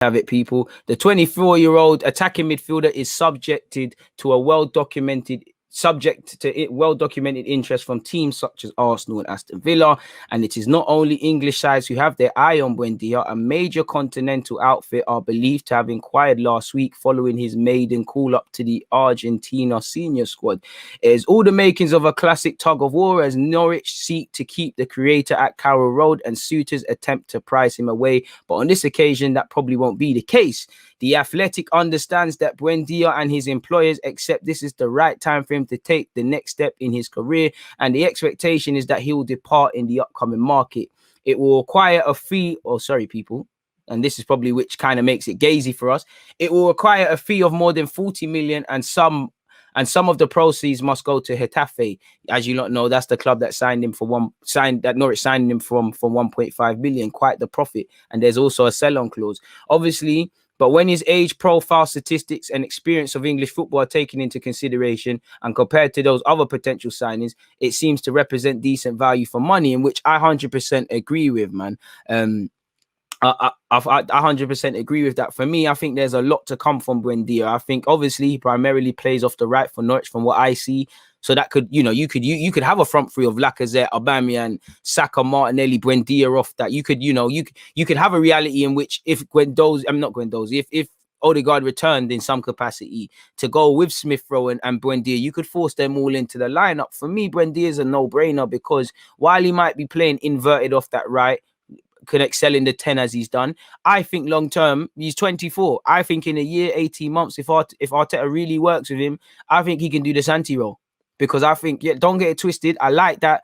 Have it, people. The 24-year-old attacking midfielder is subjected to a well-documented interest from teams such as Arsenal and Aston Villa, and it is not only English sides who have their eye on Buendia. A major continental outfit are believed to have inquired last week following his maiden call-up to the Argentina senior squad. It is all the makings of a classic tug-of-war as Norwich seek to keep the creator at Carroll Road and suitors attempt to prize him away, but on this occasion that probably won't be the case. The Athletic understands that Buendia and his employers accept this is the right time for him to take the next step in his career, and the expectation is that he will depart in the upcoming market. It will require a fee, people, and this is probably which kind of makes it gazy for us. It will require a fee of more than 40 million, and some of the proceeds must go to Getafe. As you lot know, that's the club that Norwich signed him from 1.5 million, quite the profit. And there's also a sell-on clause, obviously. But when his age profile, statistics, and experience of English football are taken into consideration and compared to those other potential signings, it seems to represent decent value for money, in which I 100% agree with, man. I 100% agree with that. For me, I think there's a lot to come from Buendia. I think obviously he primarily plays off the right for Norwich from what I see. So that could, you could have a front three of Lacazette, Aubameyang, Saka, Martinelli, Buendia off that. You could have a reality in which if Odegaard returned in some capacity to go with Smith Rowe and Buendia, you could force them all into the lineup. For me, Buendia is a no-brainer because while he might be playing inverted off that right, could excel in the 10 as he's done. I think long term, he's 24. I think in a year, 18 months, if Arteta really works with him, I think he can do the Santi role. Because I think, don't get it twisted. I like that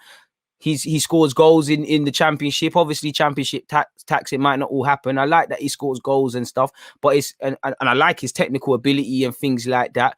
he scores goals in the championship. Obviously, championship tax, it might not all happen. I like that he scores goals and stuff, but and I like his technical ability and things like that.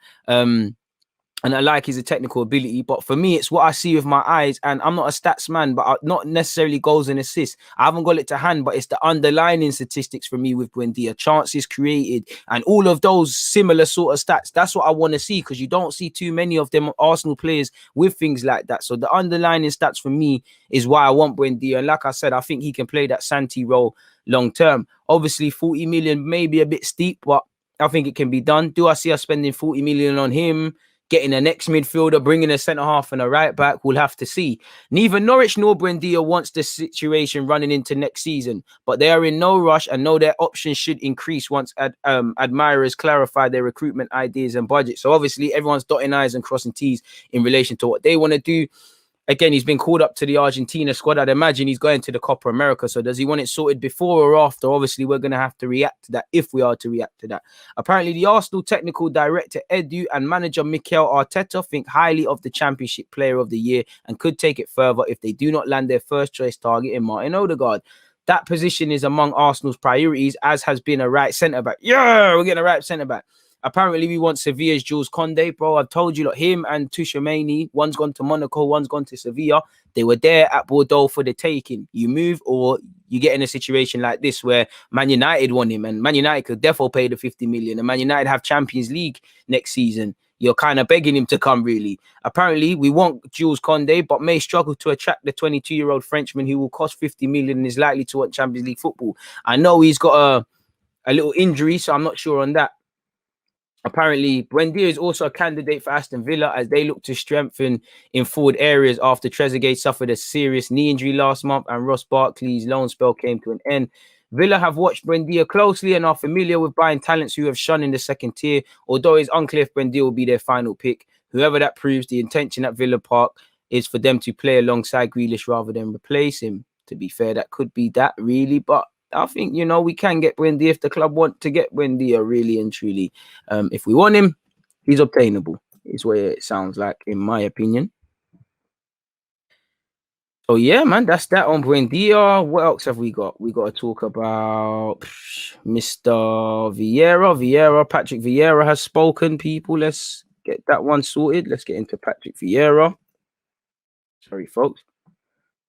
And I like his technical ability, but for me, it's what I see with my eyes. And I'm not a stats man, but not necessarily goals and assists. I haven't got it to hand, but it's the underlying statistics for me with Buendia, chances created, and all of those similar sort of stats. That's what I want to see, because you don't see too many of them Arsenal players with things like that. So the underlying stats for me is why I want Buendia. And like I said, I think he can play that Santi role long term. Obviously, 40 million may be a bit steep, but I think it can be done. Do I see us spending 40 million on him? Getting a next midfielder, bringing a centre-half and a right-back, we'll have to see. Neither Norwich nor Buendia wants the situation running into next season, but they are in no rush and know their options should increase once admirers clarify their recruitment ideas and budget. So obviously, everyone's dotting I's and crossing T's in relation to what they want to do. Again, he's been called up to the Argentina squad. I'd imagine he's going to the Copa America. So does he want it sorted before or after? Obviously, we're going to have to react to that if we are to react to that. Apparently, the Arsenal technical director, Edu, and manager Mikel Arteta think highly of the Championship Player of the Year and could take it further if they do not land their first choice target in Martin Odegaard. That position is among Arsenal's priorities, as has been a right centre-back. Yeah, we're getting a right centre-back. Apparently, we want Sevilla's Jules Koundé, bro. I've told you, look, him and Tchouaméni, one's gone to Monaco, one's gone to Sevilla. They were there at Bordeaux for the taking. You move, or you get in a situation like this where Man United want him, and Man United could therefore pay the 50 million, and Man United have Champions League next season. You're kind of begging him to come, really. Apparently, we want Jules Koundé, but may struggle to attract the 22-year-old Frenchman who will cost 50 million and is likely to want Champions League football. I know he's got a little injury, so I'm not sure on that. Apparently, Buendia is also a candidate for Aston Villa as they look to strengthen in forward areas after Trezeguet suffered a serious knee injury last month and Ross Barkley's loan spell came to an end. Villa have watched Buendia closely and are familiar with buying talents who have shone in the second tier, although it's unclear if Buendia will be their final pick. Whoever that proves, the intention at Villa Park is for them to play alongside Grealish rather than replace him. To be fair, that could be that, really, but I think, we can get Buendia if the club want to get Buendia, really and truly. If we want him, he's obtainable, is what it sounds like, in my opinion. So, yeah, man, that's that on Buendia. What else have we got? We got to talk about Mr. Vieira. Patrick Vieira has spoken, people. Let's get that one sorted. Let's get into Patrick Vieira. Sorry, folks.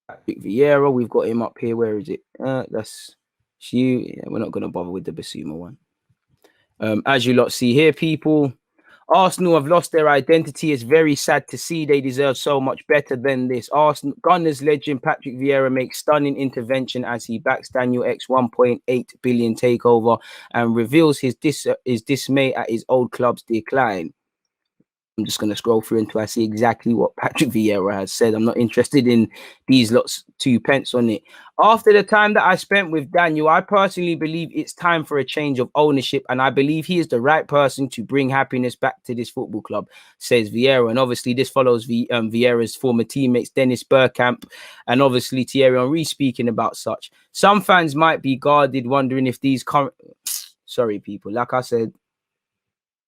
Patrick Vieira, we've got him up here. Where is it? That's... Yeah, we're not going to bother with the Basuma one. As you lot see here, people, Arsenal have lost their identity. It's very sad to see. They deserve so much better than this. Arsenal Gunners legend Patrick Vieira makes stunning intervention as he backs Daniel X 1.8 billion takeover and reveals his dismay at his old club's decline. I'm just going to scroll through until I see exactly what Patrick Vieira has said. I'm not interested in these lots 2 pence on it. After the time that I spent with Daniel, I personally believe it's time for a change of ownership, and I believe he is the right person to bring happiness back to this football club, says Vieira. And obviously this follows Vieira's former teammates Dennis Bergkamp and obviously Thierry Henry speaking about such. Some fans might be guarded, wondering if these current... Sorry, people. Like I said,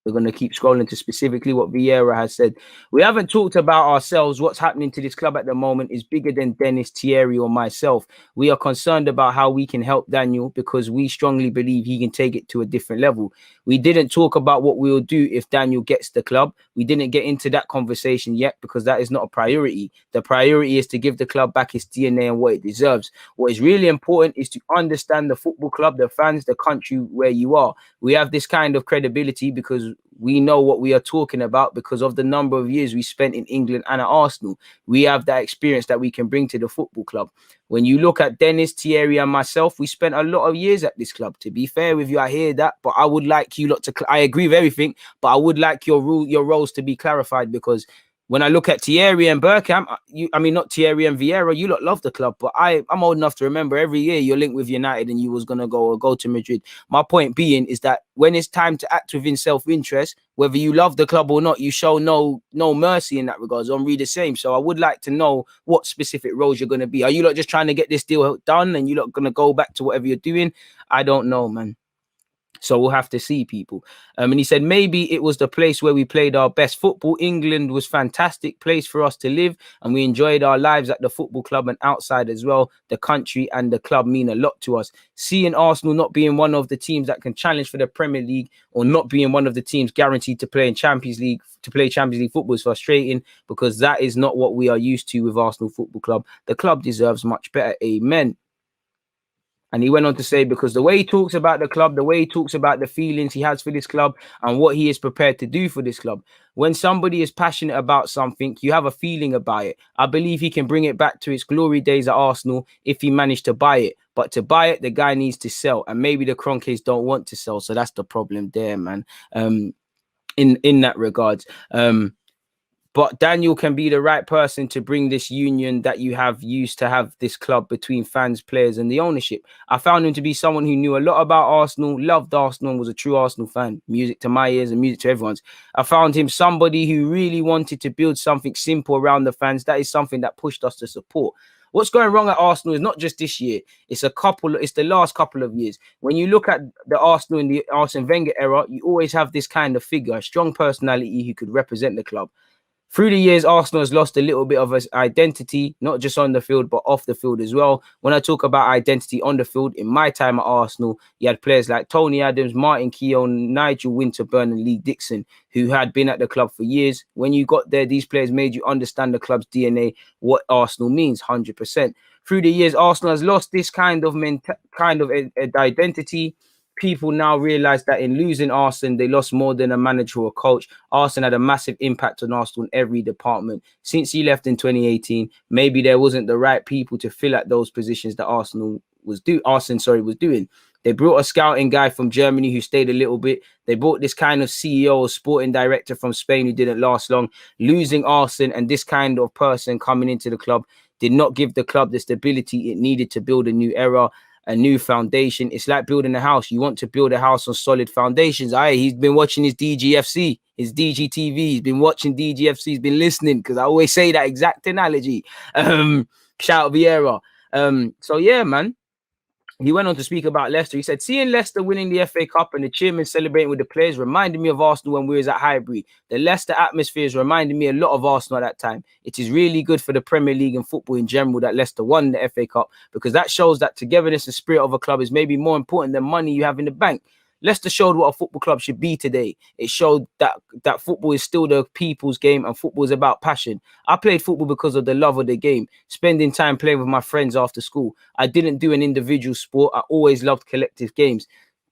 we're going to keep scrolling to specifically what Vieira has said. We haven't talked about ourselves. What's happening to this club at the moment is bigger than Dennis, Thierry, or myself. We are concerned about how we can help Daniel because we strongly believe he can take it to a different level. We didn't talk about what we'll do if Daniel gets the club. We didn't get into that conversation yet because that is not a priority. The priority is to give the club back its DNA and what it deserves. What is really important is to understand the football club, the fans, the country where you are. We have this kind of credibility because we know what we are talking about because of the number of years we spent in England and at Arsenal. We have that experience that we can bring to the football club. When you look at Dennis, Thierry, and myself, we spent a lot of years at this club. To be fair with you, I hear that, but I would like you lot to... I agree with everything, but I would like your roles to be clarified because when I look at Thierry and Bergkamp, not Thierry and Vieira, you lot love the club, but I'm old enough to remember every year you're linked with United and you was going to go to Madrid. My point being is that when it's time to act within self-interest, whether you love the club or not, you show no mercy in that regard. Henry the same. So I would like to know what specific roles you're going to be. Are you lot just trying to get this deal done and you lot going to go back to whatever you're doing? I don't know, man. So we'll have to see, people. And he said, maybe it was the place where we played our best football. England was a fantastic place for us to live. And we enjoyed our lives at the football club and outside as well. The country and the club mean a lot to us. Seeing Arsenal not being one of the teams that can challenge for the Premier League or not being one of the teams guaranteed to play in Champions League, to play Champions League football is frustrating because that is not what we are used to with Arsenal Football Club. The club deserves much better. Amen. And he went on to say, because the way he talks about the club, the way he talks about the feelings he has for this club and what he is prepared to do for this club. When somebody is passionate about something, you have a feeling about it. I believe he can bring it back to its glory days at Arsenal if he managed to buy it. But to buy it, the guy needs to sell. And maybe the Kroenkes don't want to sell. So that's the problem there, man. In that regards. But Daniel can be the right person to bring this union that you have used to have this club between fans, players, and the ownership. I found him to be someone who knew a lot about Arsenal, loved Arsenal, was a true Arsenal fan. Music to my ears and music to everyone's. I found him somebody who really wanted to build something simple around the fans. That is something that pushed us to support. What's going wrong at Arsenal is not just this year. It's the last couple of years. When you look at the Arsenal in the Arsene Wenger era, you always have this kind of figure, a strong personality who could represent the club. Through the years, Arsenal has lost a little bit of its identity, not just on the field, but off the field as well. When I talk about identity on the field, in my time at Arsenal, you had players like Tony Adams, Martin Keown, Nigel Winterburn, and Lee Dixon, who had been at the club for years. When you got there, these players made you understand the club's DNA, what Arsenal means, 100%. Through the years, Arsenal has lost this kind of identity. People now realize that in losing Arsene, they lost more than a manager or a coach. Arsene had a massive impact on Arsenal in every department. Since he left in 2018, maybe there wasn't the right people to fill at those positions that Arsene was doing. They brought a scouting guy from Germany who stayed a little bit. They brought this kind of CEO or sporting director from Spain who didn't last long. Losing Arsene and this kind of person coming into the club did not give the club the stability it needed to build a new era, a new foundation. It's like building a house. You want to build a house on solid foundations. He's been watching his DGFC, his DGTV. He's been watching DGFC. He's been listening because I always say that exact analogy. Shout out Vieira. So yeah, man. He went on to speak about Leicester. He said, seeing Leicester winning the FA Cup and the chairman celebrating with the players reminded me of Arsenal when we was at Highbury. The Leicester atmosphere is reminding me a lot of Arsenal at that time. It is really good for the Premier League and football in general that Leicester won the FA Cup because that shows that togetherness and spirit of a club is maybe more important than money you have in the bank. Leicester showed what a football club should be today. It showed that football is still the people's game and football is about passion. I played football because of the love of the game, spending time playing with my friends after school. I didn't do an individual sport. I always loved collective games.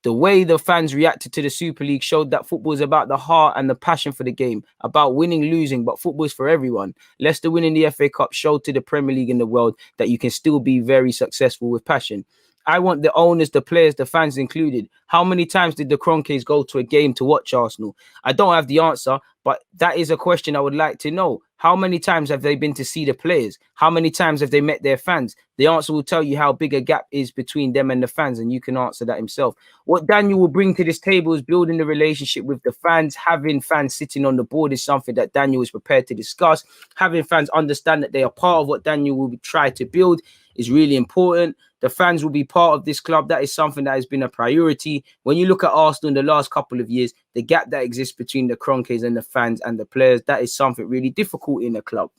The way the fans reacted to the Super League showed that football is about the heart and the passion for the game, about winning, losing, but football is for everyone. Leicester winning the FA Cup showed to the Premier League and the world that you can still be very successful with passion. I want the owners, the players, the fans included. How many times did the Kroenkes go to a game to watch Arsenal? I don't have the answer, but that is a question I would like to know. How many times have they been to see the players? How many times have they met their fans? The answer will tell you how big a gap is between them and the fans, and you can answer that himself. What Daniel will bring to this table is building the relationship with the fans. Having fans sitting on the board is something that Daniel is prepared to discuss. Having fans understand that they are part of what Daniel will try to build is really important. The fans will be part of this club. That is something that has been a priority. When you look at Arsenal in the last couple of years, the gap that exists between the Kroenkes and the fans and the players, that is something really difficult in the club.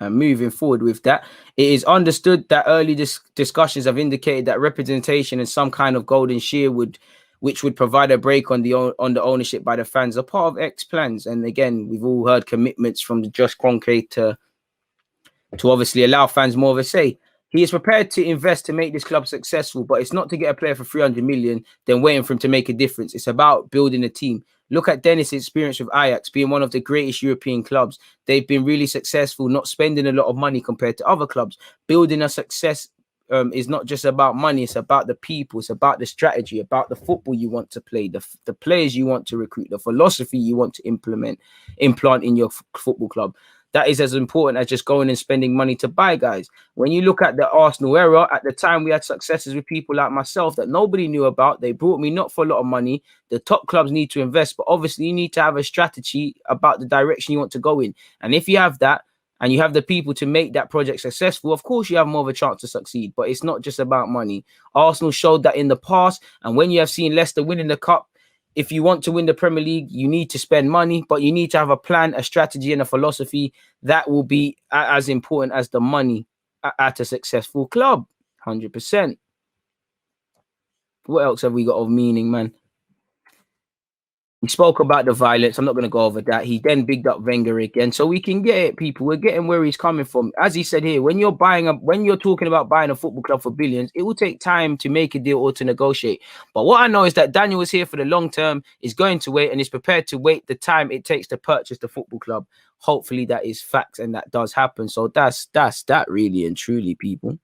And moving forward with that, it is understood that early discussions have indicated that representation and some kind of golden share which would provide a break on the ownership by the fans, are part of X plans. And again, we've all heard commitments from the Josh Kroenke to obviously allow fans more of a say. He is prepared to invest to make this club successful, but it's not to get a player for 300 million, then waiting for him to make a difference. It's about building a team. Look at Dennis' experience with Ajax, being one of the greatest European clubs. They've been really successful, not spending a lot of money compared to other clubs. Building a success is not just about money. It's about the people. It's about the strategy, about the football you want to play, the players you want to recruit, the philosophy you want to implant in your football club. That is as important as just going and spending money to buy guys. When you look at the Arsenal era, at the time we had successes with people like myself that nobody knew about. They brought me not for a lot of money. The top clubs need to invest, but obviously you need to have a strategy about the direction you want to go in. And if you have that, and you have the people to make that project successful, of course you have more of a chance to succeed. But it's not just about money. Arsenal showed that in the past. And when you have seen Leicester winning the cup, if you want to win the Premier League, you need to spend money, but you need to have a plan, a strategy, and a philosophy that will be as important as the money at a successful club. 100%. What else have we got of meaning, man? He spoke about the violence. I'm not going to go over that. He then bigged up Wenger again. So we can get it, people. We're getting where he's coming from. As he said here, when you're talking about buying a football club for billions, it will take time to make a deal or to negotiate. But what I know is that Daniel is here for the long term, is going to wait, and is prepared to wait the time it takes to purchase the football club. Hopefully that is facts and that does happen. So that's that really and truly, people.